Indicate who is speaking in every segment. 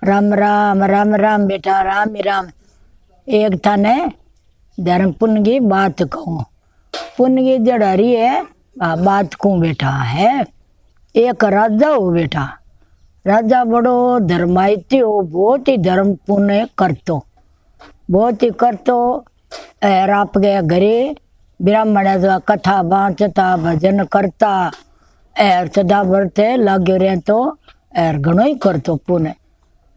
Speaker 1: राम राम राम राम बेटा, राम ही राम। एक थाने धर्म पुण्य की बात कहूँ। पुण्य की जड़ हरी है, बात कहूँ बेटा है। एक राजा हो बेटा, राजा बड़ो धर्मायती हो, बहुत ही धर्म पुण्य करतो, बहुत ही करतो। आपके घरे ब्राह्मण कथा बांचता, भजन करता, सदा बढ़ते लाग्यो रहे तो घणो ही करतो पुण्य।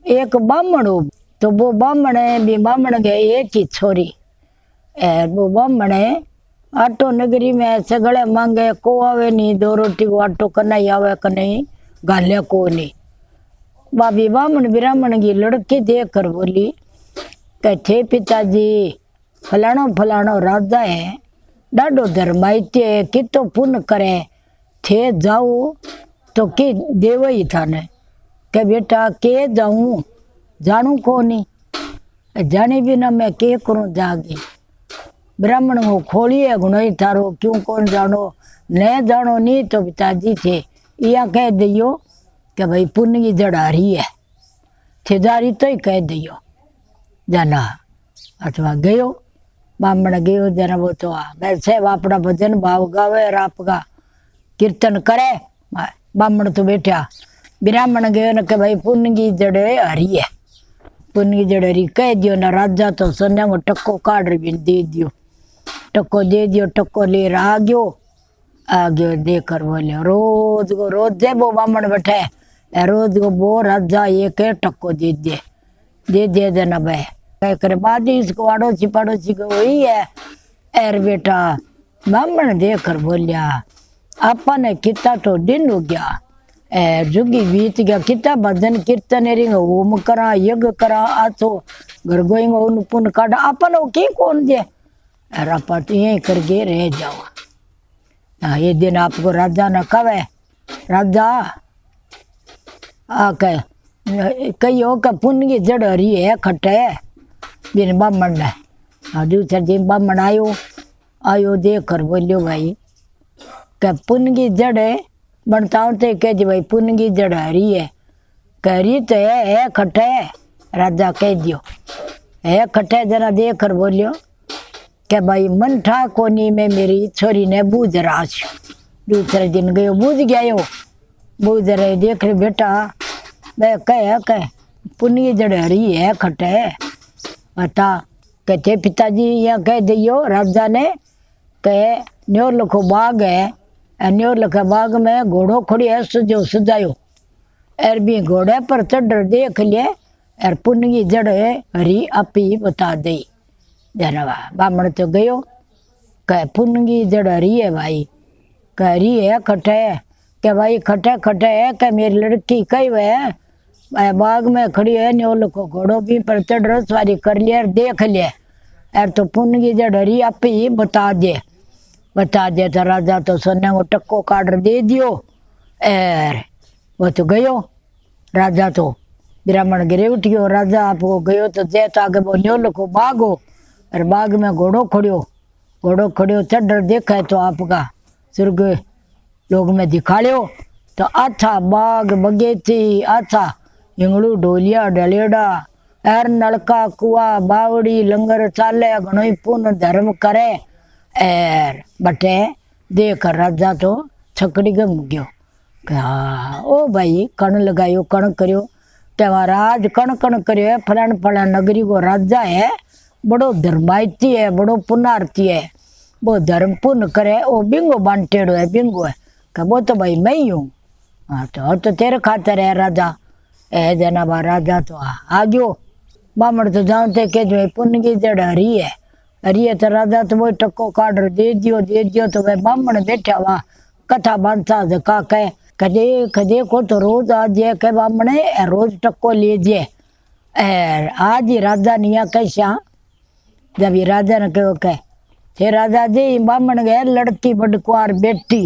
Speaker 1: एक बामण हो, तो वो बामण है, भी बामण गए एक ही छोरी। वो बामण है, आटो नगरी में सगले मांगे, को आवे नहीं, दो रोटी को आटो कनाई आवे कनाई गाले को नहीं। बाबी बामण ब्राह्मण की लड़की देख कर बोली कि थे पिताजी, फलाणो फलाणो राजा है, डाडो धर्मायती है, कि तो पुण्य करे, थे जाऊ तो कि देव ही थाने। के बेटा के जाऊं, जानू को नहीं, जानी बिना मैं के करूं जागे। ब्राह्मण को खोलिए गुण ही थारो, क्यों कौन जानो, न जानो नहीं तो पिताजी थे या कह दियो कि भाई पुण्य की जड़ आ रही है, ठेदारी तो ही कह दियो जाना। अथवा गयो ब्राह्मण गयो जना, वो तो वैसे अपना भजन भाव गावे और आपका कीर्तन करे। ब्राह्मण तो बैठा, ब्राह्मण गयो न के भाई पुण्य की जड़ हरी है, पुण्य की जड़ हरी कह दियो ना। राजा तो सोने को टक्को काट दे दियो, टक्को दे दियो, टक्को ले आ गयो देकर बोले रोज को रोज दे वो ब्राह्मण बैठे, रोज को वो राजा एक टक्को दे दे देना भाई कह करे बाद इसको आड़ोसी पड़ोसी को वही है। एर बेटा ब्राह्मण देकर बोलिया आपने कितना तो दिन हो गया, जुगी बीत गया, कितना भजन कीर्तन होम करा यज्ञ करा, आथो घर गोएंगे उन पुण्य काटा, अपन की कौन दे, आप तो यही करके रह जाओ। ये दिन आपको राजा न कहे, राजा आ कहियो का पुण्य की जड़ हरी है खटे बिन ब्राह्मण ने। दूसरे दिन ब्राह्मण आयो देख कर बोलियो भाई क्या पुण्य की जड़ है, बनता हूँ तो कह दी भाई पुण्य की जड़ हरी है, कह रही तो है खटे। राजा कह दियो है खटे, जरा देख कर बोलियो क्या भाई मन ठा कोनी में मेरी छोरी ने बूझ रहा। दूसरे दिन गयो बूझ गया यो, बूझ रहे देख रहे बेटा मैं कह पुण्य की जड़ हरी है खटे बता। कहते पिताजी यहाँ कह दियो राजा ने कह न्योर लखो बाग है, न्योर लखा बाग में घोड़ो खड़ी है सजायो, एर भी घोड़े पर चढ़ देख लिए, एर पुण्य की जड़ है हरी आप ही बता दे जनवा। ब्राह्मण तो गयो कह पुण्य की जड़ हरी है भाई, कह हरी है खटे, के भाई खटे खटे है, कह मेरी लड़की कही है बाग में खड़ी है, न्योर लखो घोड़ो भी पर चढ़ सवारी कर लिया देख लिया, एर तो पुण्य की जड़ हरी आप ही बता दे तो राजा तो सोने को टक्को काट दे दियो। एर वो तो गयो राजा तो ब्राह्मण गिरे उठियो, राजा आपको गयो तो जैत आगे बोलियो लखो बाग हो, और बाग में घोड़ो खड़ियो चढ़ देखा है तो आपका स्वर्ग लोग में दिखा लियो। तो अच्छा बाग बगीची अच्छा हिंगड़ू ढोलिया डलेड़ा एर नलका कुआ बावड़ी लंगर चाले घणो ही पुण्य धर्म करे। एर बटे देख राजा तो छकड़ी गम गयो, हाँ ओ भाई कण लगायो कण करियो, के महाराज कण कण करियो है, फलान फलान नगरी को राजा है, बड़ो धर्मायती है, बड़ो पुण्यार्थी है, वो धर्म पुण्य करे, वो बिंगो बांटेड़ो है बिंगो है, कि वो तो भाई मैं ही हूँ। हाँ तो तेरे खातर है राजा, ए जनाबा राजा तो आ गयो। ब्राह्मण तो जानते के जो पुण्य की जड़ हरी है तो राजा तो वो टक्को काट दे दियो तो वह ब्राह्मण बैठा वहाँ कथा बांधता का कह कदे को तो रोज आज ये कह ब्राह्मण रोज टक्को लीजिए। आज ही राजा ने यहाँ कैसा जब ये राजा ने कहो कह थे राजा जी ब्राह्मण गए लड़की बड़कुआर बेटी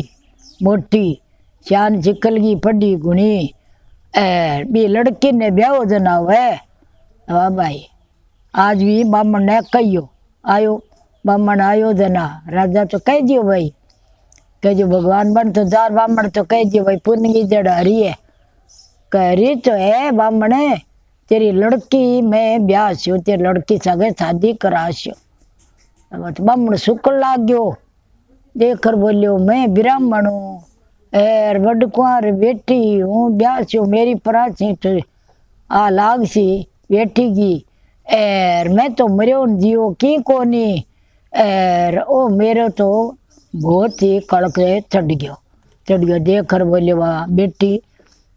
Speaker 1: मोटी शान चिकल की पड़ी गुणी भी लड़की ने ब्याह जना हुआ वाह भाई। आज भी ब्राह्मण ने कहियो आयो, ब्राह्मण आयो जना, राजा तो कह दियो भाई, कह दियो भगवान बन तो जार, ब्राह्मण तो कह दियो भाई पुण्य की जड़ हरी है, कह रही तो है ब्राह्मण तेरी लड़की मैं ब्याह छो, तेरी लड़की सगे शादी कराश्यो। बामण शुक्ल लाग गयो, देखकर बोलियो मैं ब्राह्मण हूँ, एर बड़ कुंवर बेटी हूँ, ब्याह छो मेरी पराची आ लाग सी बेटी की, एर मैं तो मरियो जियो की कोनी, एर ओ मेरे तो बहुत ही कड़क चढ़ गयो। देखकर बोलियो वाह बेटी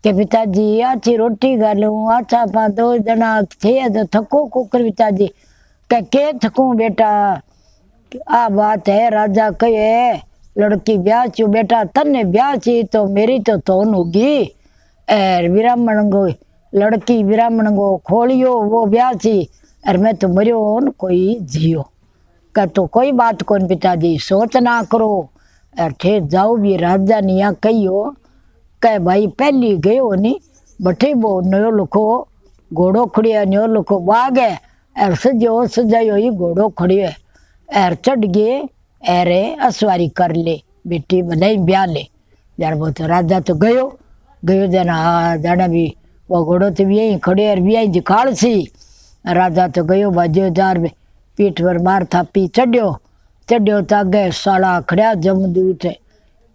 Speaker 1: के पिताजी आची रोटी गालूं, आचा पा दो जना थे तो थको कुकर पिताजी के थकूं बेटा। आ बात है राजा कहे लड़की ब्याह चू बेटा, तन्ने ब्याह ची तो मेरी तो तोन होगी, एर ब्राह्मण गो लड़की ब्राह्मण गो खोलियो वो ब्याह ची, और मैं तो मरियो न कोई जियो। कह तो कोई बात कौन पिताजी सोच ना करो, ठे जाओ भी राजा निया कहियो कह भाई पहली गयो नी बठे वो नयो लुखो घोड़ो खड़िया, न्यो लुखो बाग है, और सजो सजायो ही घोड़ो खड़ियो है, एर चढ़ गए एरे असवारी कर ले बेटी बनाई ब्याह ले। यार वो तो राजा तो गयो जना जाना भी वो घोड़ो तो भी खड़े और भी दिखाड़ सी। राजा तो गयो बाजो जार में पीठ पर मार थापी चढ़ियो तागे साला खड़िया जमदूत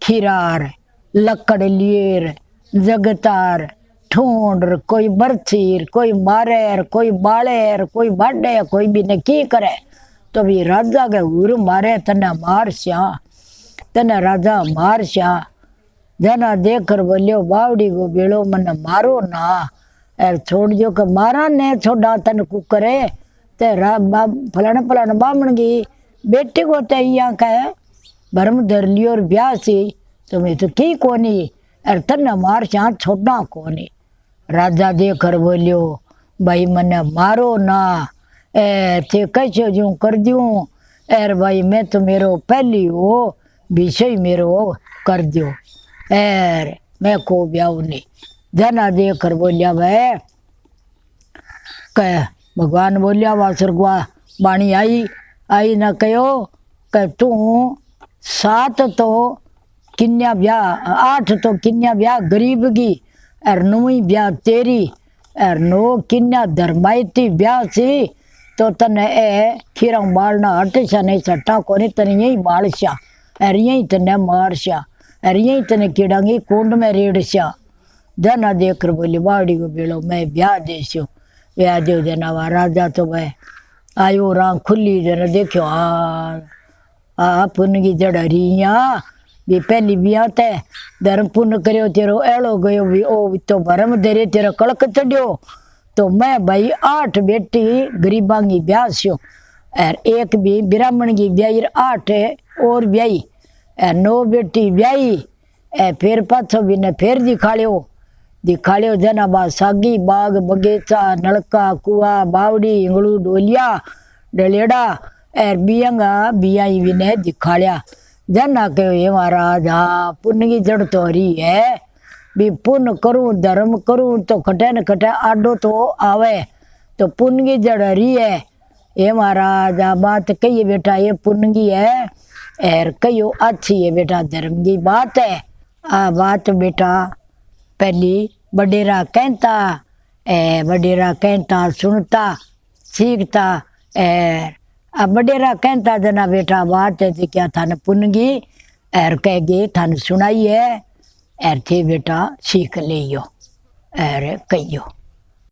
Speaker 1: खीरार लकड़ लिएर जगतार ठूंड, कोई बरछीर कोई मारेर कोई बालेर कोई बाडे कोई भी ने की करे, तो भी राजा के उर मारे तने मार श्या, तने राजा मार श्या। जना देखकर बोलियो बावड़ी को बेड़ो मन मारो ना, एर छोड़ जो के मारा ने छोड़ा तन कुकरे ते फलाने बामण की बेटी को ते यहाँ का भरम धर लियो और ब्याह सी, तुम्हें तो की कोनी, एर तने मार श्या छोड़ना कोनी। राजा देखकर बोलियो भाई मने मारो ना, थे कैसे जो कर दूं, एर भाई मैं तो मेरो पहली हो विषय मेरो कर दियो, एर मैं को ब्याह नहीं। जना देखकर बोलिया भाई कह भगवान बोलिया वा स्वर्गवा बाणी आई न कहो कह तू 7 तो किन्या ब्याह 8 तो किन्या ब्याह गरीब की, और 9 ब्याह तेरी, और 9 किन्या धर्मायती ब्याह सी, तो तने ए खीरा बालना हटशा नहीं सट्टा कोनी, तने यही बालशा और यही तने मारशा और यही तने कीड़ांगी कुंड में रेड़शा। जना देखकर बोली बाड़ी को बेड़ो मैं ब्याह देशो, ब्याह दो जना। राजा तो भाई आयो राम खुली जना देखो आ पुन की जड़ हरिया भी पहली ब्याह ते धर्म पुण्य करो तेरो एड़ो गयो भी ओ तो भरम धरे तेरा कड़क चढ़ियो, तो मैं भाई 8 बेटी गरीबा की ब्याह छो, और एक भी ब्राह्मण की ब्याही 8 और ब्याही 9 बेटी ब्याही, फिर पाछो भी ने फिर दिखाड़ियो जना बा सागी बाग बगीचा नलका कुआ बावड़ी इंगलू डोलिया डलेड़ा और बियंगा बियाई भी ने दिखाड़िया। जना कहो ये महाराज हाँ पुण्य की जड़ तो हरी है, भी पुण्य करूं धर्म करूं तो खटे न खटे आडो तो आवे, तो पुण्य की जड़ हरी है। ये महाराज आ बात कहिए बेटा ये पुण्य की है, और कहियो अच्छी है बेटा धर्म की बात है। आ बात बेटा पहली बडेरा कहता सुनता सीखता, अब बडेरा कहता जना बेटा बात है जी क्या थाने पुण्य की एर कह गए थाने सुनाई है, एर थे बेटा सीख लियो एर कहियो।